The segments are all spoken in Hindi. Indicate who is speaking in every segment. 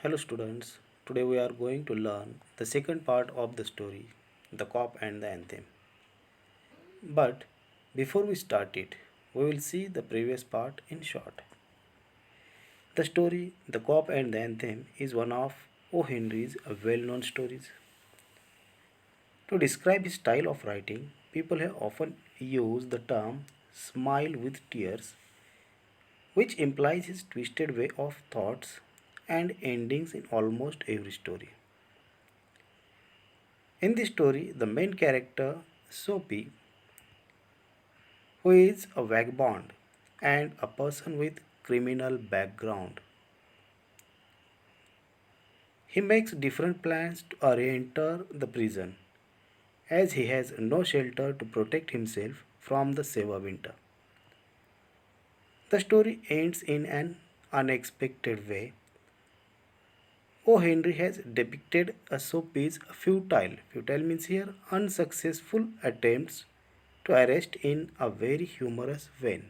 Speaker 1: Hello students, today we are going to learn the second part of the story, The Cop and the Anthem. But before we start it, we will see the previous part in short. The story, The Cop and the Anthem, is one of O. Henry's well-known stories. To describe his style of writing, people have often used the term smile with tears, which implies his twisted way of thoughts and endings in almost every story. In this story, the main character, Soapy, who is a vagabond and a person with criminal background, he makes different plans to enter the prison as he has no shelter to protect himself from the severe winter. The story ends in an unexpected way. O. Henry has depicted a Soapy's futile means here unsuccessful attempts to arrest in a very humorous vein.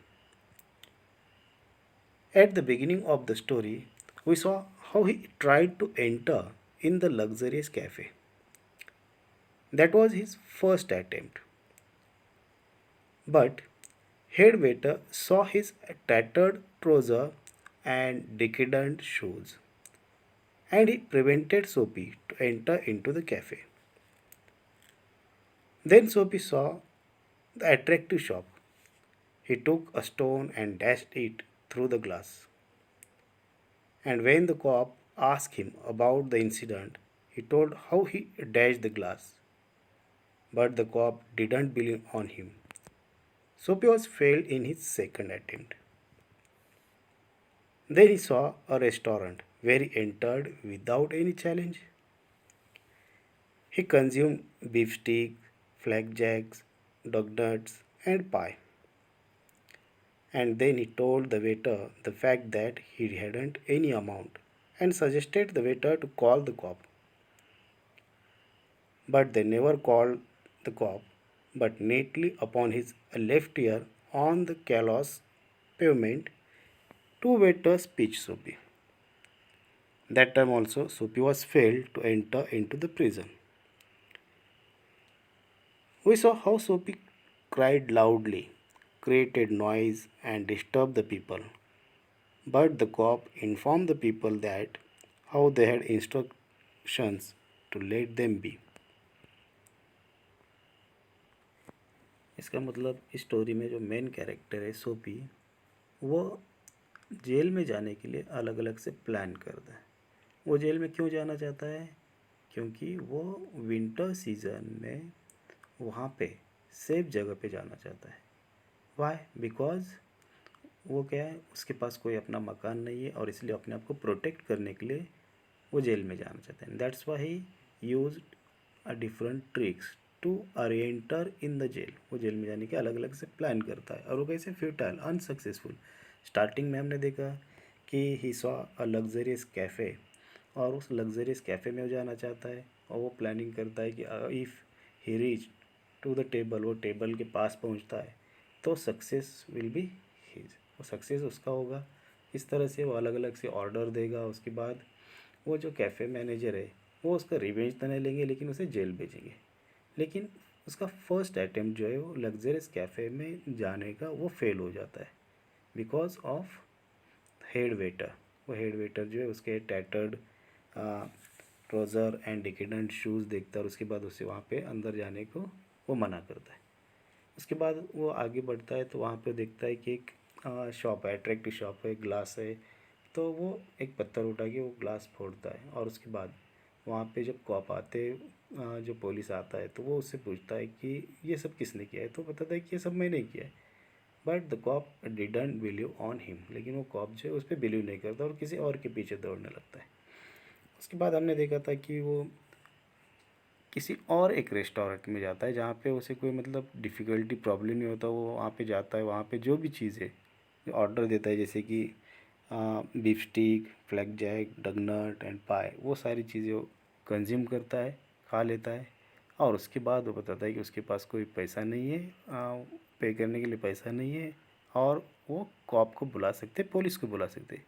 Speaker 1: At the beginning of the story, we saw how he tried to enter in the luxurious cafe. That was his first attempt. But head waiter saw his tattered trouser and decadent shoes, and he prevented Soapy to enter into the cafe. Then Soapy saw the attractive shop. He took a stone and dashed it through the glass. And when the cop asked him about the incident, he told how he dashed the glass. But the cop didn't believe on him. Sopios failed in his second attempt. Then he saw a restaurant where he entered without any challenge. He consumed beef steak, flapjacks, dog nuts, and pie. And then he told the waiter the fact that he hadn't any amount and suggested the waiter to call the cop. But they never called the cop, but neatly upon his left ear on the callous pavement, two waiters pitched Soapy. That time also, Soapy was failed to enter into the prison. We saw how Soapy cried loudly, created noise, and disturbed the people. But the cop informed the people that how they had instructions to let them be. इसका मतलब इस स्टोरी में जो मेन कैरेक्टर है सोपी, वो जेल में जाने के लिए अलग अलग से प्लान करता है। वो जेल में क्यों जाना चाहता है? क्योंकि वो विंटर सीजन में वहाँ पे सेफ जगह पे जाना चाहता है। वाई? बिकॉज वो क्या है, उसके पास कोई अपना मकान नहीं है और इसलिए अपने आप को प्रोटेक्ट करने के लिए वो जेल में जाना चाहता है। That's why he use a different tricks to enter in the jail. वो जेल में जाने के अलग अलग से प्लान करता है और वो कैसे फ्यूटाइल अनसक्सेसफुल। स्टार्टिंग में हमने देखा कि he saw a luxurious cafe और उस लग्जरियस कैफ़े में वो जाना चाहता है और वो प्लानिंग करता है कि if he reach to the table, वो टेबल के पास पहुंचता है तो सक्सेस विल बी हीज, वो सक्सेस उसका होगा। इस तरह से वो अलग अलग से ऑर्डर देगा। उसके बाद वो जो कैफ़े मैनेजर है वो उसका रिवेंज तो नहीं लेंगे लेकिन उसे जेल भेजेंगे। लेकिन उसका फर्स्ट अटैम्प्ट जो है वो लग्जरियस कैफ़े में जाने का वो फेल हो जाता है बिकॉज ऑफ हेड वेटर। वो हेड वेटर जो है उसके tattered trouser and decadent shoes देखता है और उसके बाद उसे वहाँ पे अंदर जाने को वो मना करता है। उसके बाद वो आगे बढ़ता है तो वहाँ पे देखता है कि एक शॉप है, अट्रैक्टिव शॉप है, ग्लास है। तो वो एक पत्थर उठा के वो ग्लास फोड़ता है और उसके बाद वहाँ पे जब कॉप आते, जो पुलिस आता है तो वो उससे पूछता है कि ये सब किसने किया है, तो बताता है कि ये सब मैंने किया है। But the cop didn't believe on him, लेकिन वो कॉप जो है उस पर बिलीव नहीं करता और किसी और के पीछे दौड़ने लगता है। उसके बाद हमने देखा था कि वो किसी और एक रेस्टोरेंट में जाता है जहाँ पे उसे कोई मतलब डिफ़िकल्टी प्रॉब्लम नहीं होता। वो वहाँ पे जाता है, वहाँ पे जो भी चीज़ है ऑर्डर देता है, जैसे कि beef steak, flapjack, doughnut and pie, वो सारी चीज़ें वो कंज्यूम करता है, खा लेता है। और उसके बाद वो बताता है कि उसके पास कोई पैसा नहीं है, पे करने के लिए पैसा नहीं है और वो कॉप को बुला सकते, पुलिस को बुला सकते।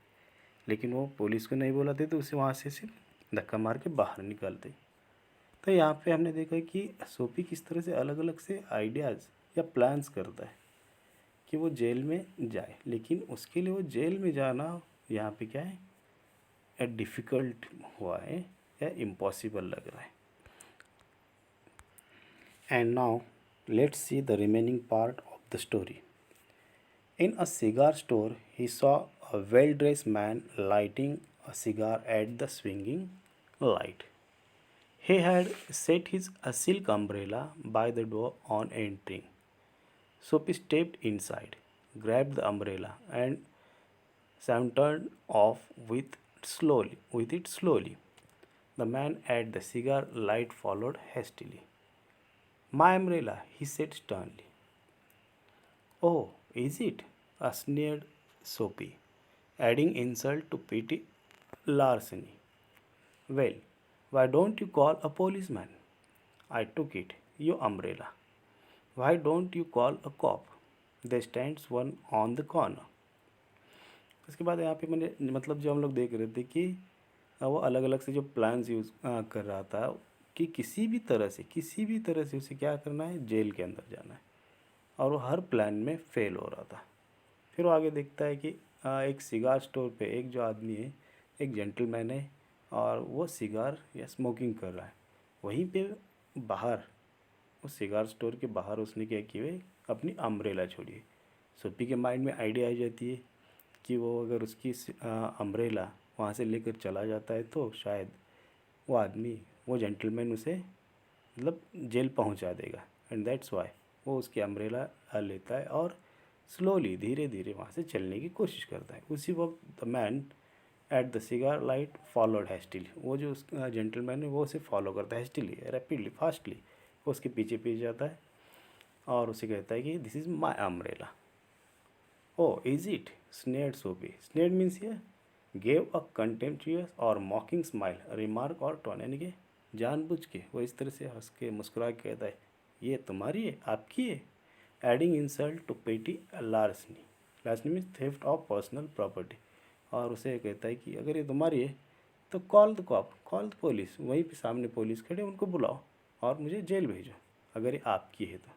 Speaker 1: लेकिन वो पुलिस को नहीं बुलाते तो उसे वहाँ से सिर्फ धक्का मार के बाहर निकालते। तो यहाँ पे हमने देखा कि सोपी किस तरह से अलग अलग से आइडियाज़ या प्लान्स करता है कि वो जेल में जाए, लेकिन उसके लिए वो जेल में जाना यहाँ पे क्या है, डिफ़िकल्ट हुआ है या इम्पॉसिबल लग रहा है। And now let's see the remaining part of the story. In a cigar store, he saw a well dressed man lighting a cigar at the swinging light. He had set his silk umbrella by the door on entering. Soapy stepped inside, grabbed the umbrella, and sauntered off with it slowly. The man at the cigar light followed hastily. My umbrella, he said sternly. Oh, is it? Sneered Soapy, adding insult to pity larceny. Well, why don't you call a policeman? I took it, your umbrella. Why don't you call a cop? There stands one on the corner. उसके बाद यहाँ पे मैंने मतलब जो हम लोग देख रहे थे कि वो अलग अलग से जो प्लान्स यूज़ कर रहा था कि किसी भी तरह से उसे क्या करना है, जेल के अंदर जाना है, और वो हर प्लान में फेल हो रहा था। फिर वो आगे देखता है कि एक सिगार स्टोर पे एक जो आदमी है, एक जेंटलमैन है, और वो सिगार या स्मोकिंग कर रहा है। वहीं पे बाहर उस सिगार स्टोर के बाहर उसने क्या किया है, अपनी अम्ब्रेला छोड़ी है। सोपी के माइंड में आइडिया आ जाती है कि वो अगर उसकी अम्ब्रेला वहाँ से लेकर चला जाता है तो शायद वो आदमी, वो जेंटलमैन उसे मतलब जेल पहुँचा देगा। एंड दैट्स वाई वो उसकी अम्ब्रेला लेता है और स्लोली धीरे धीरे वहाँ से चलने की कोशिश करता है। उसी वक्त the man at the cigar light followed hastily, वो जो उस जेंटलमैन है वो उसे फॉलो करता है हैस्टिली, रैपिडली, फास्टली। वो उसके पीछे पीछे जाता है और उसे कहता है कि this is my umbrella. Oh, is it? Sneered Soapy. Sneered means here gave a contemptuous or mocking smile, remark or tone, यानी कि जानबूझ के वो इस तरह से हंस के मुस्कुरा के कहता है, ये तुम्हारी है, आपकी है। Adding insult to petty larceny. Larceny means theft of personal property. और उसे कहता है कि अगर ये तुम्हारी है तो call the cop, call the police. वहीं पे सामने पुलिस खड़े, उनको बुलाओ और मुझे जेल भेजो अगर ये आपकी है तो।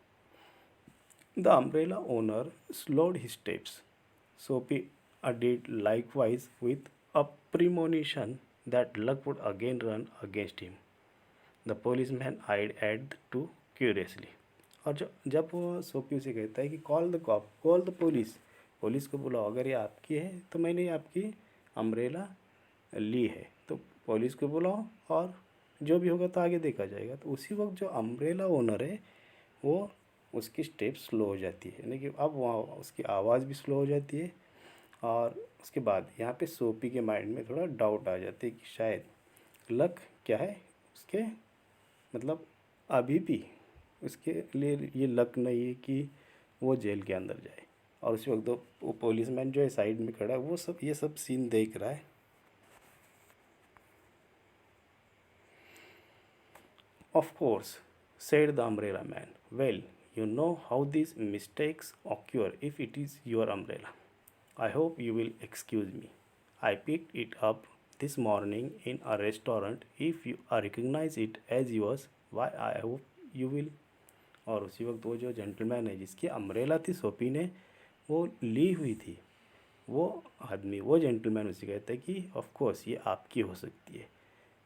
Speaker 1: The umbrella owner slowed his steps. Soapy did likewise with a premonition that luck would again run against him. The policeman eyed at the two curiously. और जब वो सोपी उसे कहता है कि call the cop, call the police, police को बुलाओ अगर ये आपकी है तो मैंने आपकी अम्ब्रेला ली है, तो पुलिस को बुलाओ और जो भी होगा तो आगे देखा जाएगा। तो उसी वक्त जो अम्ब्रेला ओनर है वो उसकी स्टेप स्लो हो जाती है, यानी कि अब वहाँ उसकी आवाज़ भी स्लो हो जाती है। और उसके बाद यहाँ पे सोपी के माइंड में थोड़ा डाउट आ जाती है कि शायद लक क्या है उसके, मतलब अभी भी उसके लिए ये लक नहीं है कि वो जेल के अंदर जाए। और उसी वक्त वो पुलिसमैन जो है साइड में खड़ा है, वो सब ये सब सीन देख रहा है। Of course, said the umbrella man. Well, you know how these mistakes occur if it is your umbrella. I hope you will excuse me. I picked it up this morning in a restaurant. If you recognize it as yours, why I hope you will. और उसी वक्त वो जो जेंटलमैन है जिसकी अम्ब्रेला थी सोपी ने वो ली हुई थी, वो आदमी, वो जेंटलमैन उसे कहता है कि ऑफ कोर्स ये आपकी हो सकती है।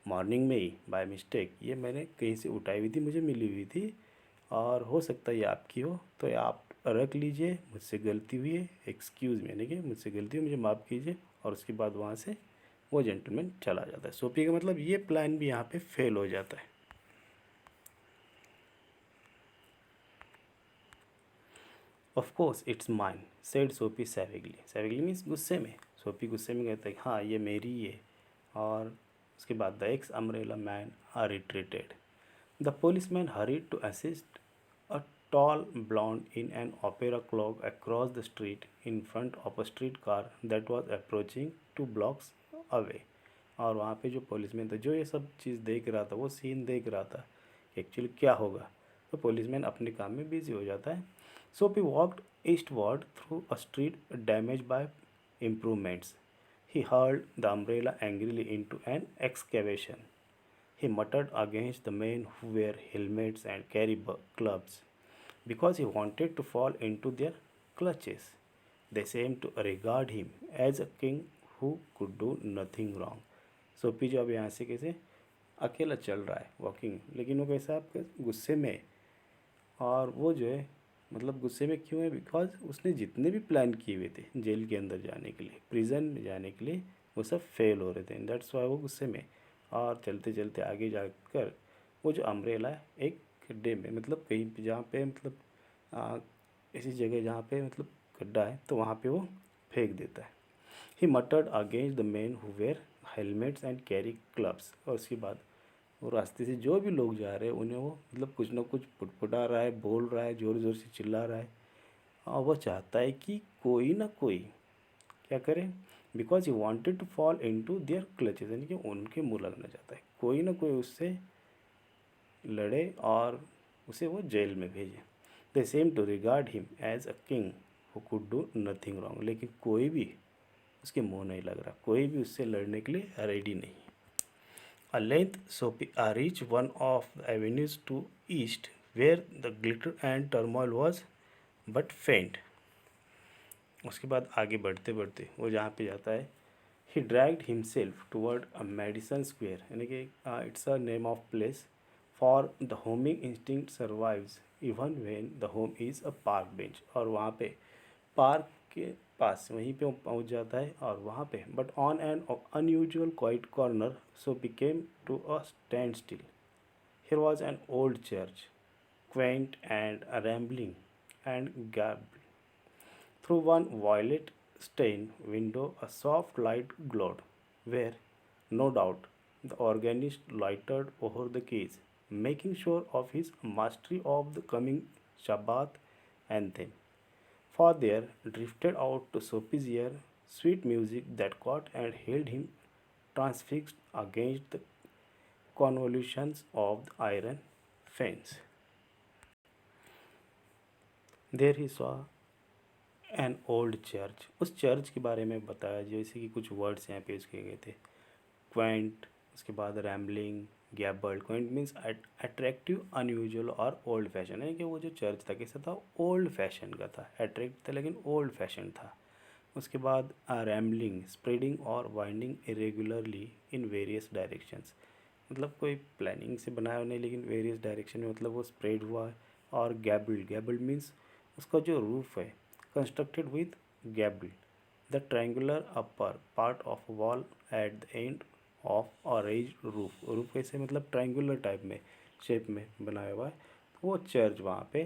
Speaker 1: मॉर्निंग में ही बाय मिस्टेक ये मैंने कहीं से उठाई हुई थी, मुझे मिली हुई थी, और हो सकता है ये आपकी हो, तो ये आप रख लीजिए, मुझसे गलती हुई है, एक्सक्यूज़ मी, यानी कि मुझसे गलती हुई, मुझे माफ़ कीजिए। और उसके बाद वहाँ से वो जेंटलमैन चला जाता है। सोपी का मतलब ये प्लान भी यहाँ पे फेल हो जाता है। Of course it's mine, said सोपी सैविगली। सैविगली मीन्स गुस्से में। सोपी गुस्से में कहता है हाँ ये मेरी ही है। और उसके बाद the ex umbrella man are retreated. The policeman hurried to assist a tall blonde in an opera cloak across the street in front of a streetcar that was approaching 2 blocks away. और वहाँ पे जो पुलिसमैन था जो ये सब चीज़ देख रहा था, वो सीन देख रहा था कि एक्चुअली क्या होगा, तो पुलिसमैन अपने काम में बिजी हो जाता है। Soapy walked eastward through a street damaged by improvements. He hurled the umbrella angrily into an excavation. He muttered against the men who wear helmets and carry clubs because he wanted to fall into their clutches. They seemed to regard him as a king who could do nothing wrong. सोपी जो अब यहाँ से कैसे अकेला चल रहा है वॉकिंग, लेकिन वो कैसा आपके गुस्से में है। और वो जो है मतलब गुस्से में क्यों है, बिकॉज उसने जितने भी प्लान किए हुए थे जेल के अंदर जाने के लिए, प्रिजन में जाने के लिए, वो सब फेल हो रहे थे। दैट्स वाई वो गुस्से में। और चलते चलते आगे जाकर वो जो अम्ब्रेला है एक गड्ढे में, मतलब कहीं पे जहाँ पे मतलब ऐसी जगह जहाँ पे मतलब गड्ढा है तो वहाँ पे वो फेंक देता है। He muttered against the man who wear helmets and carry clubs. और उसके बाद वो रास्ते से जो भी लोग जा रहे हैं उन्हें वो मतलब कुछ ना कुछ पुटपुटा रहा है, बोल रहा है, ज़ोर ज़ोर से चिल्ला रहा है। और वो चाहता है कि कोई ना कोई क्या करे, because he wanted to fall into their clutches, यानी कि उनके मुँह लगना चाहता है। कोई ना कोई उससे लड़े और उसे वो जेल में भेजे। They seem to regard him as a king who could do nothing wrong. लेकिन कोई भी उसके मुँह नहीं लग रहा, कोई भी उससे लड़ने के लिए रेडी नहीं। At length, Sophie reached one of the avenues to east, where the glitter and turmoil was but faint. उसके बाद आगे बढ़ते बढ़ते वो जहाँ पे जाता है, he dragged himself toward a Madison Square, यानी कि it's a name of place, for the homing instinct survives even when the home is a park bench। और वहाँ पे पार्क के पास वहीं पे वो पहुँच जाता है और वहाँ पे but on an unusual quiet corner so became to a standstill. Here was an old church, quaint and rambling, and garbed. Through one violet stained window a soft light glowed, where, no doubt, the organist loitered over the keys, making sure of his mastery of the coming Shabbat anthem. For there drifted out to Sophie's ear sweet music that caught and held him transfixed against the convolutions of the iron fence. There he saw N old church. उस चर्च के बारे में बताया, जैसे कि कुछ वर्ड्स यहाँ पेश किए गए थे। क्वेंट, उसके बाद rambling, gabled. Quaint means attractive, unusual और ओल्ड फैशन, है कि वो जो चर्च था कैसा था, ओल्ड फैशन का था, अट्रैक्ट था लेकिन ओल्ड फैशन था। उसके बाद रैम्बलिंग, स्प्रेडिंग और winding irregularly in various directions, मतलब कोई प्लानिंग से बनाया हुआ नहीं लेकिन वेरियस डायरेक्शन में मतलब वो स्प्रेड हुआ है। और गैबल्ड, गैबल्ड मीन्स उसका जो रूफ है constructed with gable, the triangular upper part of a wall at the end of a raised roof। Roof कैसे मतलब ट्रायंगुलर टाइप में शेप में बनाया हुआ है। तो वो चर्च वहाँ पे,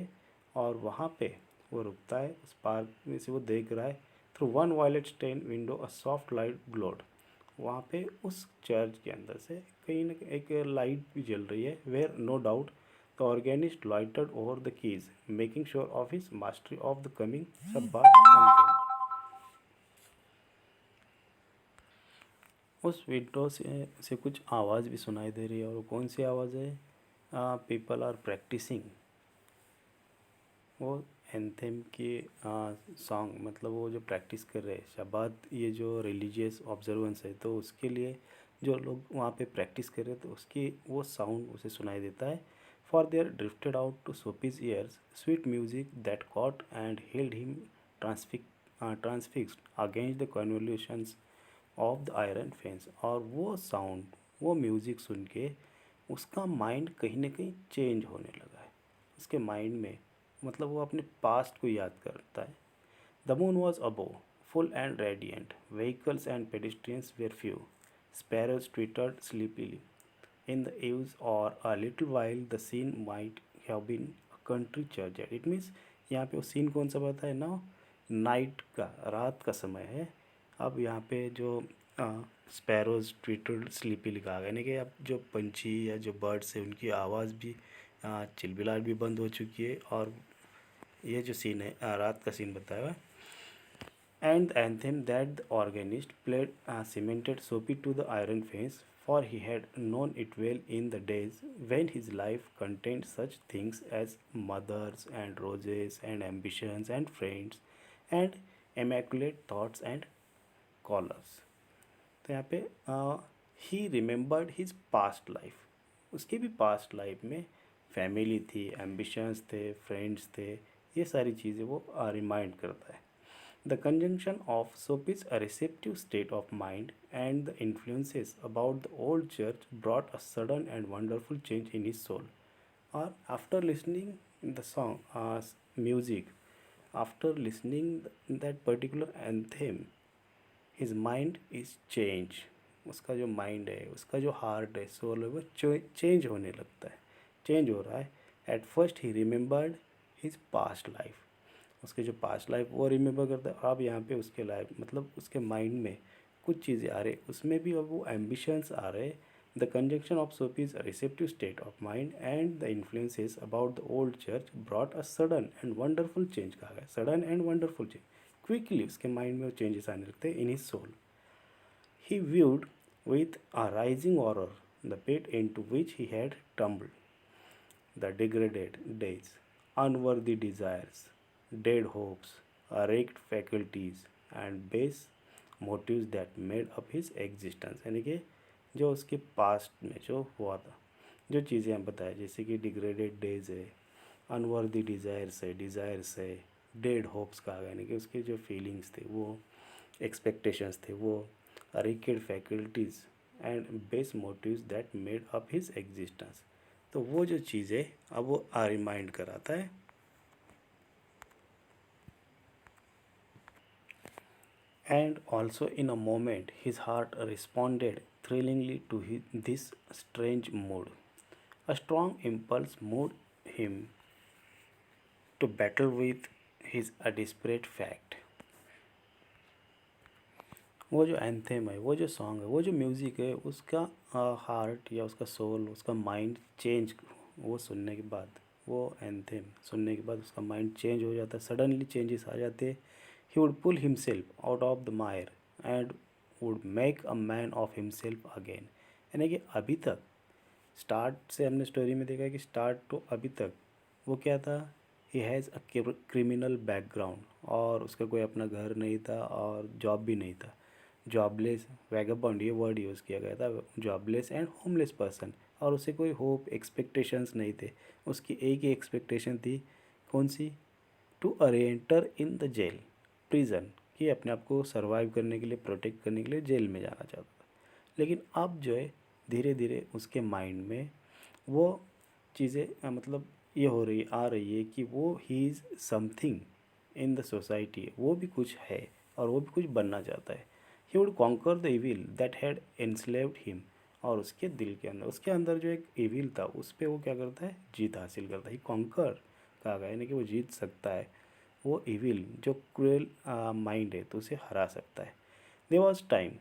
Speaker 1: और वहाँ पे वो रुकता है, उस पार्क में से वो देख रहा है। Through one violet stain window a soft light glowed. वहाँ पे उस चर्च के अंदर से कहीं ना कहीं एक लाइट भी जल रही है। Where no doubt the organist loitered over the keys, making sure of his mastery of the coming Sabbath anthem। उस विंडो से कुछ आवाज़ भी सुनाई दे रही है, और वो कौन सी आवाज़ है? पीपल आर प्रैक्टिसिंग, वो एंथेम की सॉन्ग, मतलब वो जो प्रैक्टिस कर रहे हैं शबात, ये जो रिलीजियस ऑब्जर्वेंस है तो उसके लिए जो लोग वहाँ पे प्रैक्टिस कर रहे हैं तो उसकी वो साउंड उसे सुनाई देता है। For there drifted out to Sophie's ears sweet music that caught and held him transfixed against the convolutions of the iron fence। और वो साउंड, वो म्यूज़िक सुन के उसका माइंड कहीं ना कहीं चेंज होने लगा है। उसके माइंड में मतलब वो अपने पास्ट को याद करता है। The moon was above, full and radiant. Vehicles and pedestrians were few. Sparrows twittered sleepily in the eaves, or a little while the scene might have been a country churchyard। It means यहाँ पे वो सीन कौन सा बताया ना, नाइट का, रात का समय है। अब यहाँ पे जो स्पैरोज ट्विटर्ड स्लीपी लिखा गया, यानी कि अब जो पंछी या जो बर्ड्स है उनकी आवाज़ भी चिलबिलाहट भी बंद हो चुकी है। और ये जो सीन है रात का सीन बताया हुआ है। And the anthem that the organist played cemented Sophie to the iron fence, for he had known it well in the days when his life contained such things as mothers and roses and ambitions and friends and immaculate thoughts and callers। तो यहाँ पे ही रिमेंबर्ड हिज पास्ट लाइफ, उसकी भी पास्ट लाइफ में फैमिली थी, एम्बिशंस थे, फ्रेंड्स थे, ये सारी चीज़ें वो रिमाइंड करता है. The conjunction of Sophie's receptive state of mind and the influences about the old church brought a sudden and wonderful change in his soul. Or after listening the song music, after listening that particular anthem, his mind is changed. उसका जो माइंड है, उसका जो हार्ट है, सोल है, वो चेंज होने लगता है, चेंज हो रहा है. At first he remembered his past life, उसके जो पास्ट लाइफ वो रिमेंबर करता है. अब यहाँ पे उसके लाइफ मतलब उसके माइंड में कुछ चीज़ें आ रही, उसमें भी अब वो एम्बिशंस आ रहे. The conjunction of Soapy's receptive state of mind and the influences about the old church brought a sudden and wonderful change. कहा गया sudden and wonderful change. Quickly उसके माइंड में वो चेंजेस आने लगते हैं in his soul. He viewed with a rising horror the pit into which he had tumbled, the degraded days, unworthy desires, dead hopes, wrecked faculties, and base motives that made up his existence. यानी कि जो उसके पास्ट में जो हुआ था, जो चीज़ें हम बताए, जैसे कि डिग्रेडेड डेज है, अनवर्दी डिज़ायर्स है, डेड होप्स कहा गया, यानी कि उसके जो फीलिंग्स थे, वो एक्सपेक्टेशंस थे, वो wrecked faculties and base motives that made up his existence. तो वो जो चीज़ें अब वो रिमाइंड कराता है. And also in a moment his heart responded thrillingly to this strange mood. A strong impulse moved him to battle with his desperate fact. वो जो एंथेम है, वो जो सॉन्ग है, वो जो म्यूज़िक है, उसका हार्ट या उसका सोल, उसका माइंड चेंज, वो सुनने के बाद, वो एंथेम सुनने के बाद उसका माइंड चेंज हो जाता है, सडनली चेंजेस आ जाते हैं. He would pull himself out of the mire and would make a man of himself again. यानी कि अभी तक स्टार्ट से हमने स्टोरी में देखा है कि स्टार्ट तो अभी तक वो क्या था, he has a criminal background, और उसका कोई अपना घर नहीं था और जॉब भी नहीं था. जॉबलेस, वैगाबॉन्ड ये वर्ड यूज़ किया गया था, जॉबलेस एंड होमलेस पर्सन. और उसे कोई होप एक्सपेक्टेशंस नहीं थे. उसकी एक ही एक्सपेक्टेशन थी, कौन सी, to enter in the jail, prison, कि अपने आप को सर्वाइव करने के लिए, प्रोटेक्ट करने के लिए जेल में जाना चाहता था. लेकिन अब जो है धीरे धीरे उसके माइंड में वो चीज़ें मतलब ये हो रही आ रही है कि वो he is something in the society, वो भी कुछ है और वो भी कुछ बनना चाहता है. He would conquer the evil that had enslaved him. और उसके दिल के अंदर, उसके अंदर जो एक इविल था, उस पर वो क्या करता है, जीत हासिल करता है. ही कॉन्कर कहा गया, यानी कि वो जीत सकता है, वो इविल जो क्रूएल माइंड है तो उसे हरा सकता है. There was time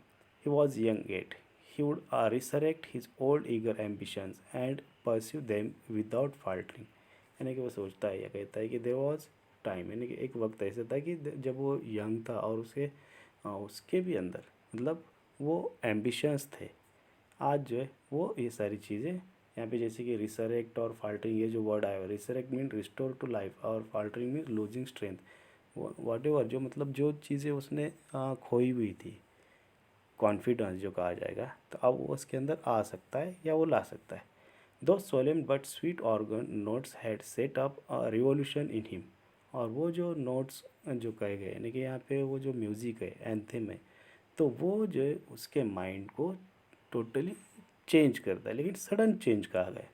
Speaker 1: he was young at he would resurrect his old eager ambitions and pursue them without faltering. यानी कि वो सोचता है या कहता है कि देयर वॉज टाइम, यानी कि एक वक्त ऐसा था कि जब वो यंग था और उसके भी अंदर मतलब वो एम्बिशंस थे. आज जो है वो ये सारी चीज़ें यहाँ पे, जैसे कि रिसरेक्ट और फाल्टरिंग, ये जो वर्ड आया हुआ, resurrect mean restore to life और faltering mean losing strength. Whatever, जो मतलब जो चीज़ें उसने खोई हुई थी, कॉन्फिडेंस जो कहा जाएगा, तो अब वो उसके अंदर आ सकता है या वो ला सकता है. दो solemn but sweet organ notes had set up a revolution in him. और वो जो नोट्स जो कहे गए, यानी कि यहाँ पे वो जो म्यूज़िक है, एंथम है, तो वो जो है उसके माइंड को टोटली चेंज करता है. लेकिन सडन चेंज कहा गया.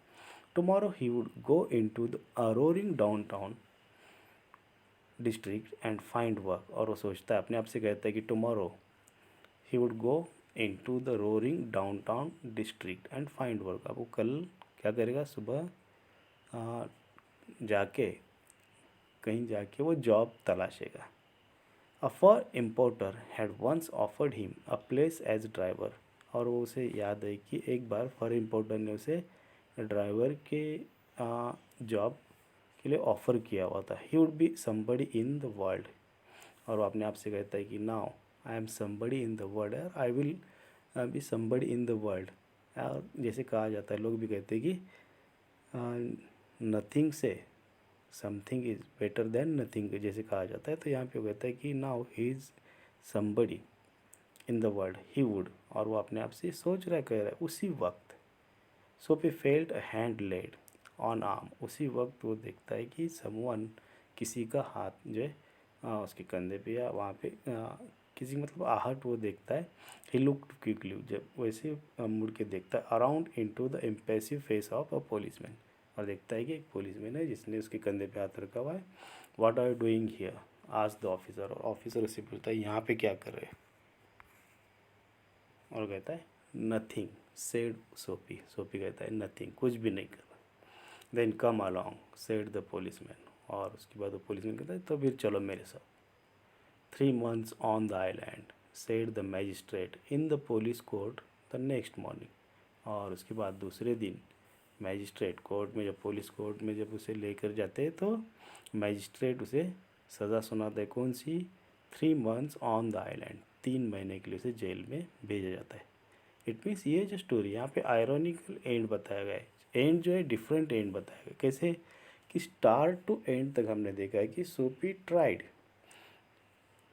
Speaker 1: Tomorrow he would go in to the roaring downtown district and find work. और वो सोचता है, अपने आप से कहता है कि tomorrow he would go into the roaring downtown district and find work. अब वो कल क्या करेगा, सुबह जाके कहीं जाके वो जॉब तलाशेगा. A fur importer had once offered him a place as driver. और वो उसे याद है कि एक बार फॉर इम्पोर्टर ने उसे ड्राइवर के जॉब के लिए ऑफ़र किया हुआ था. He would be somebody in the world. और वो अपने आप से कहता है कि now I am somebody in the world, I will be somebody in the world. और जैसे कहा जाता है, लोग भी कहते हैं कि नथिंग से something is better than nothing, जैसे कहा जाता है. तो यहाँ पे वो कहता है कि now he is somebody in the world he would, और वो अपने आप से सोच रहा है, कह रहा है उसी वक्त। Sophie felt a hand laid on arm, उसी वक्त वो देखता है कि समवन, किसी का हाथ जो है उसके कंधे पे या वहाँ पे किसी मतलब आहट वो देखता है। ही लुक्ड क्विकली, जब वैसे मुड़ के देखता है around into the impressive face of a policeman, और देखता है कि एक पुलिसमैन है जिसने उसके कंधे पे हाथ रखा हुआ है। What are you doing here, आज द ऑफिसर, और ऑफिसर उससे पूछता है यहाँ पे क्या कर रहे हैं, और कहता है नथिंग सेड सोफी, सोफी कहता है नथिंग, कुछ भी नहीं कर रहा। Then come along said the policeman, और उसके बाद वो पुलिसमैन कहता है तो फिर चलो मेरे साथ। 3 months on the island, said the magistrate in the police court the next morning, और उसके बाद दूसरे दिन मैजिस्ट्रेट कोर्ट में, जब पुलिस कोर्ट में जब उसे लेकर जाते हैं तो मैजिस्ट्रेट उसे सज़ा सुनाता है। कौन सी? 3 months ऑन द आइलैंड, 3 महीने के लिए उसे जेल में भेजा जाता है। इट मीन्स ये जो स्टोरी यहाँ पे आयरॉनिकल एंड बताया गया है, एंड जो है डिफरेंट एंड बताया गया। कैसे कि स्टार्ट टू एंड तक हमने देखा है कि Soapy tried,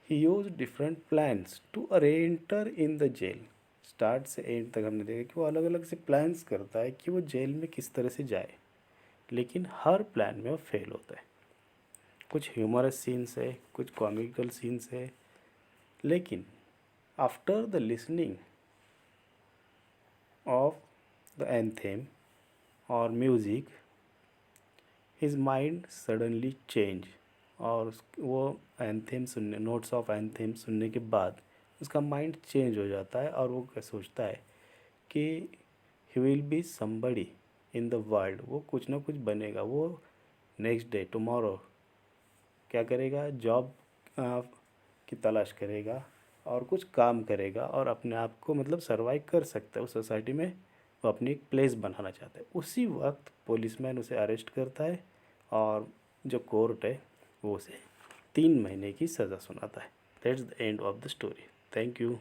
Speaker 1: he use different plans to enter in the jail. Start से एंड तक हमने देखा कि वो अलग अलग से प्लान्स करता है कि वो जेल में किस तरह से जाए, लेकिन हर प्लान में वो फेल होता है। कुछ ह्यूमरस सीन्स है, कुछ कॉमिकल सीन्स है, लेकिन after the listening of the anthem और music his mind suddenly change, और वो एंथेम सुनने, नोट्स ऑफ एंथेम सुनने के बाद उसका माइंड चेंज हो जाता है, और वो क्या सोचता है कि he will be somebody in the world, वो कुछ ना कुछ बनेगा। वो नेक्स्ट डे टुमारो क्या करेगा, जॉब की तलाश करेगा और कुछ काम करेगा, और अपने आप को मतलब सर्वाइव कर सकता है उस सोसाइटी में। वो अपनी एक प्लेस बनाना चाहता है। उसी वक्त पुलिसमैन उसे अरेस्ट करता है, और जो कोर्ट है वो उसे 3 महीने की सज़ा सुनाता है। That's the end of the story. Thank you.